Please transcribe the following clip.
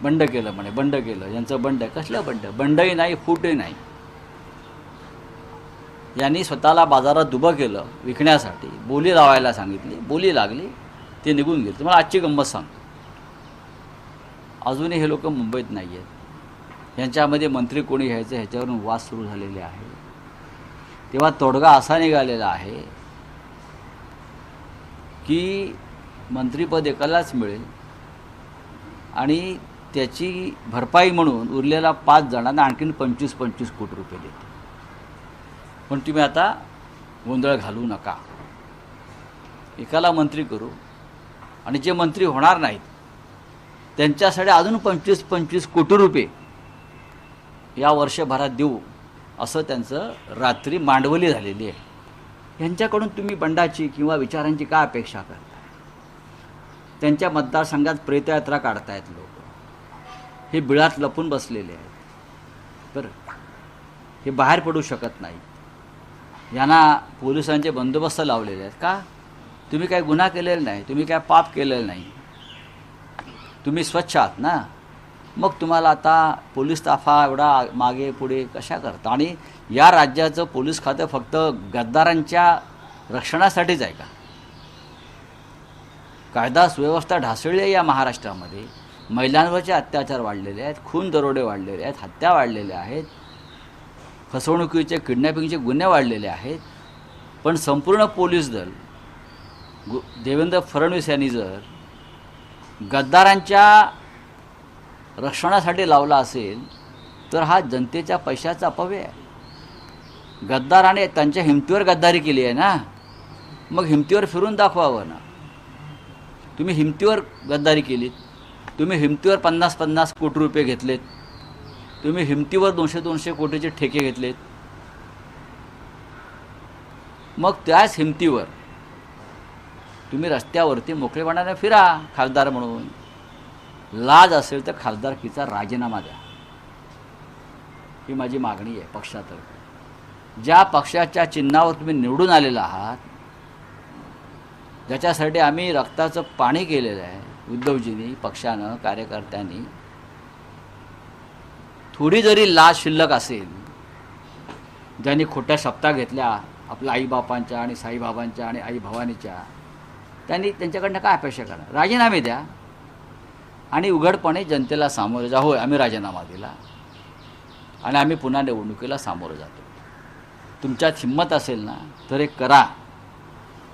बंड केलं म्हणे, बंड केलं, यांचं बंड. कसलं बंड? बंडही नाही, फूटही नाही. यांनी स्वतःला बाजारात उभं केलं विकण्यासाठी, बोली लावायला सांगितली, बोली लागली, ते निघून गेले. तुम्हाला आजची गंमत सांगतो. अजूनही हे लोक मुंबईत नाही आहेत. यांच्यामध्ये मंत्री कोणी घ्यायचं ह्याच्यावरून वाद सुरू झालेले आहे. तेव्हा तोडगा असा निघालेला आहे की मंत्रिपद एकालाच मिळेल आणि त्याची भरपाई म्हणून उरलेला 5 जणांना आणखीन 25-25 कोटी रुपये देते. पण तुम्ही आता गोंधळ घालू नका. एकाला मंत्री करू आणि जे मंत्री होणार नाहीत त्यांच्यासाठी अजून 25-25 कोटी रुपये या वर्षभरात देऊ, असं त्यांचं रात्री मांडवली झालेली आहे. यांच्याकडून तुम्ही बंडाची किंवा विचारांची काय अपेक्षा करता? त्यांच्या मतदारसंघात प्रेतयात्रा काढतायत लोक. हे बिळात लपून बसलेले आहेत. बरं, हे बाहेर पडू शकत नाही. यांना पोलिसांचे बंदोबस्त लावलेले आहेत. का? तुम्ही काय गुन्हा केलेला नाही, तुम्ही काय पाप केलेलं नाही, तुम्ही स्वच्छ आहात ना. मग तुम्हाला आता पोलीस ताफा एवढा मागे पुढे कशा करता? आणि या राज्याचं पोलीस खातं फक्त गद्दारांच्या रक्षणासाठीच आहे का? कायदा सुव्यवस्था ढासळली आहे या महाराष्ट्रामध्ये. महिलांवरचे अत्याचार वाढलेले आहेत, खून दरोडे वाढलेले आहेत, हत्या वाढलेल्या आहेत, फसवणुकीचे किडनॅपिंगचे गुन्हे वाढलेले आहेत. पण संपूर्ण पोलीस दल देवेंद्र फडणवीस यांनी जर गद्दारांच्या रक्षणासाठी लावला असेल तर हा जनतेच्या पैशाचा अपव्यय आहे. गद्दाराने त्यांच्या हिमतीवर गद्दारी केली आहे ना, मग हिमतीवर फिरून दाखवावं ना. तुम्ही हिमतीवर गद्दारी केलीत, तुम्ही हिमतीवर 50-50 कोटी रुपये घेतलेत, तुम्ही हिमतीवर 200-200 कोटीचे ठेके घेतलेत. मग त्याच हिमतीवर तुम्ही रस्त्यावरती मोकळेपणाने फिरा खासदार म्हणून. लाज असेल तर खासदारकीचा राजीनामा द्या, ही माझी मागणी आहे पक्षातर्फे. ज्या पक्षाच्या चिन्हावर तुम्ही निवडून आलेला आहात, ज्याच्यासाठी आम्ही रक्ताचं पाणी केलेलं आहे उद्धवजींनी, पक्षानं, कार्यकर्त्यांनी, थोडी जरी लाज शिल्लक असेल, ज्यांनी खोट्या शपथा घेतल्या आपल्या आईबापांच्या आणि साईबाबांच्या आणि आई भवानीच्या, त्यांनी त्यांच्याकडनं काय अपेक्षा करा? राजीनामे द्या आणि उघडपणे जनतेला सामोरे जा. होय, आम्ही राजीनामा दिला आणि आम्ही पुन्हा निवडणुकीला सामोरं जातो. तुमच्यात हिंमत असेल ना तर हे करा.